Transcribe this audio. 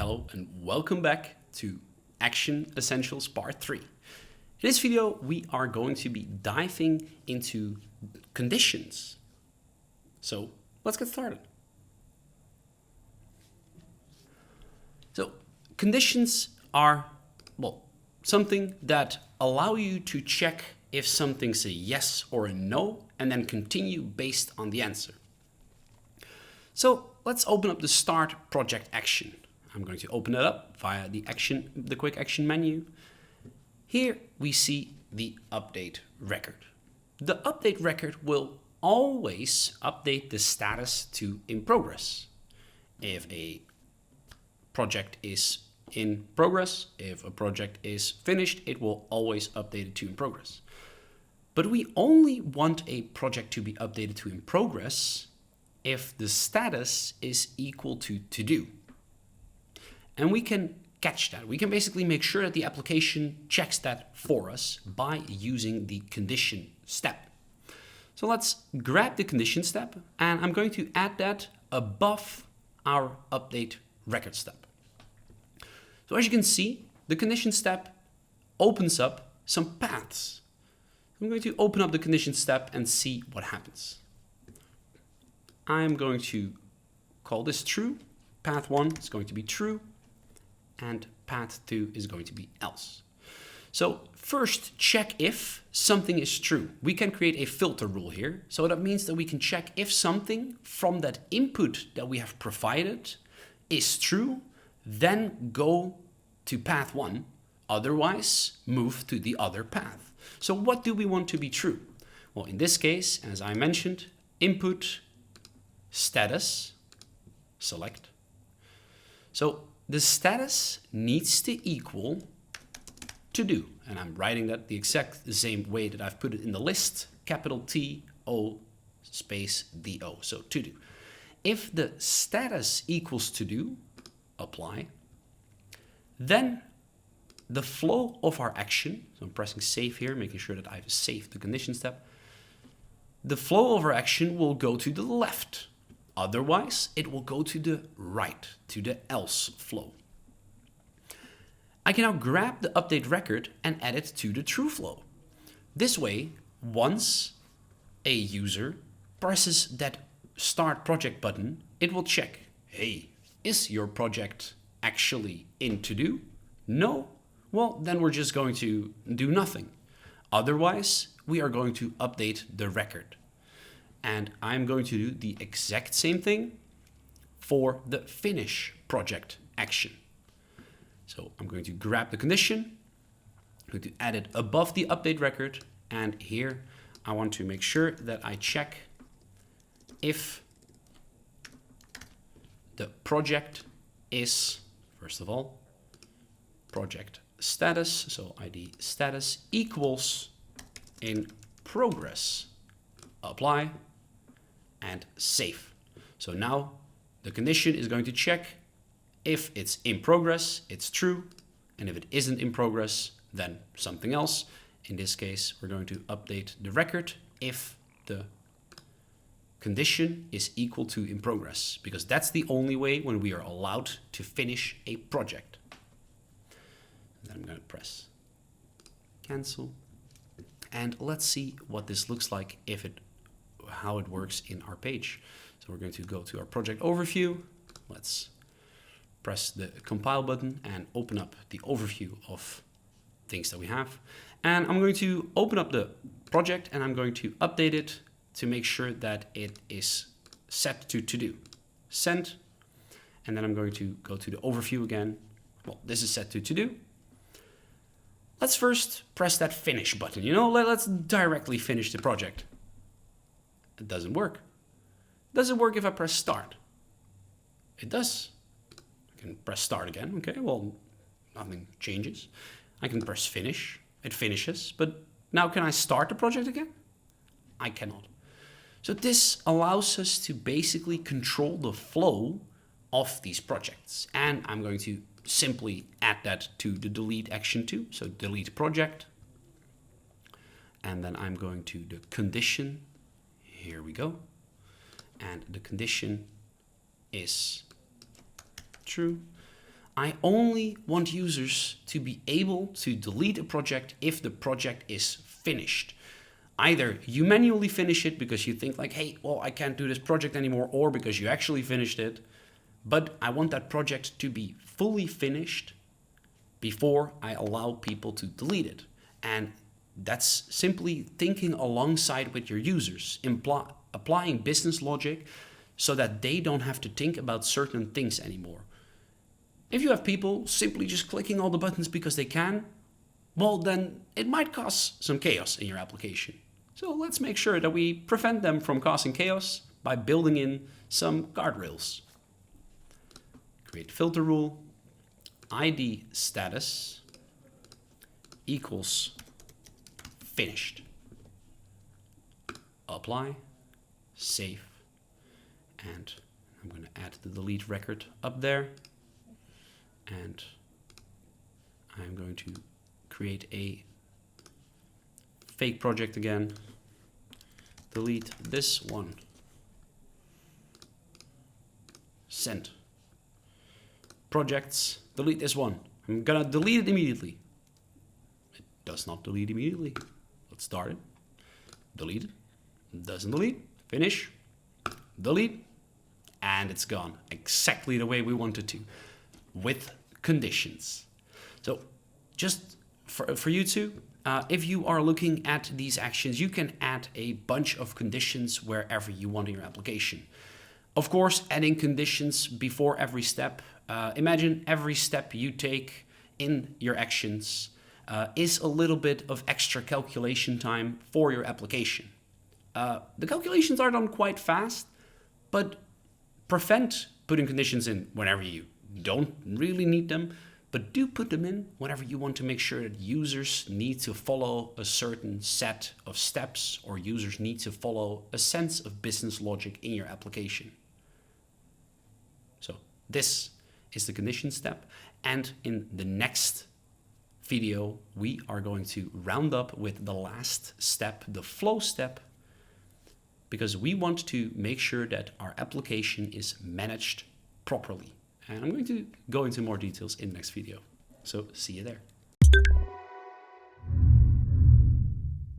Hello and welcome back to Action Essentials Part 3. In this video, we are going to be diving into conditions. So let's get started. So conditions are, something that allow you to check if something's a yes or a no, and then continue based on the answer. So let's open up the Start Project Action. I'm going to open it up via the quick action menu. Here we see the update record. The update record will always update the status to in progress. If a project is in progress, if a project is finished, it will always update it to in progress. But we only want a project to be updated to in progress if the status is equal to do. And we can catch that. We can basically make sure that the application checks that for us by using the condition step. So let's grab the condition step, and I'm going to add that above our update record step. So as you can see, the condition step opens up some paths. I'm going to open up the condition step and see what happens. I'm going to call this true. Path 1 is going to be true, and path 2 is going to be else. So first, check if something is true. We can create a filter rule here. So that means that we can check if something from that input that we have provided is true, then go to path 1. Otherwise, move to the other path. So what do we want to be true? Well, in this case, as I mentioned, input status, select. So the status needs to equal to do. And I'm writing that the exact same way that I've put it in the list, capital T, O, space, D, O. So to do. If the status equals to do, apply. Then the flow of our action, so I'm pressing save here, making sure that I've saved the condition step. The flow of our action will go to the left. Otherwise, it will go to the right, to the else flow. I can now grab the update record and add it to the true flow. This way, once a user presses that start project button, it will check, hey, is your project actually in to do? No? Well, then we're just going to do nothing. Otherwise, we are going to update the record. And I'm going to do the exact same thing for the finish project action. So I'm going to grab the condition, I'm going to add it above the update record, and here I want to make sure that I check if the project is, first of all, project status, so ID status equals in progress. Apply and save. So now the condition is going to check if it's in progress, it's true, and if it isn't in progress, then something else. In this case, we're going to update the record if the condition is equal to in progress, because that's the only way when we are allowed to finish a project. Then I'm going to press cancel, and let's see what this looks like how it works in our page. So we're going to go to our project overview. Let's press the compile button and open up the overview of things that we have. And I'm going to open up the project and I'm going to update it to make sure that it is set to do. Send. And then I'm going to go to the overview again. Well, this is set to do. Let's first press that finish button. Let's directly finish the project. It doesn't work. Does it work if I press start? It does. I can press start again. Okay, well, nothing changes. I can press finish. It finishes. But now can I start the project again? I cannot. So this allows us to basically control the flow of these projects. And I'm going to simply add that to the delete action too. So delete project. And then I'm going to the condition. Here we go. And the condition is true. I only want users to be able to delete a project if the project is finished. Either you manually finish it because you think like, hey, well, I can't do this project anymore, or because you actually finished it. But I want that project to be fully finished before I allow people to delete it. And that's simply thinking alongside with your users, applying business logic so that they don't have to think about certain things anymore. If you have people simply just clicking all the buttons because they can, well, then it might cause some chaos in your application. So let's make sure that we prevent them from causing chaos by building in some guardrails. Create filter rule, ID status equals finished. Apply, save, and I'm going to add the delete record up there. And I'm going to create a fake project again. Delete this one. Send. Projects, delete this one. I'm gonna delete it immediately. It does not delete immediately. Let's start it. Delete it. Doesn't delete. Finish. Delete. And it's gone. Exactly the way we wanted to. With conditions. So just for you two, if you are looking at these actions, you can add a bunch of conditions wherever you want in your application. Of course, adding conditions before every step. Imagine every step you take in your actions is a little bit of extra calculation time for your application. The calculations are done quite fast, but prevent putting conditions in whenever you don't really need them, but do put them in whenever you want to make sure that users need to follow a certain set of steps, or users need to follow a sense of business logic in your application. So this is the condition step. And in the next video, we are going to round up with the last step, the flow step, because we want to make sure that our application is managed properly. And I'm going to go into more details in the next video. So see you there.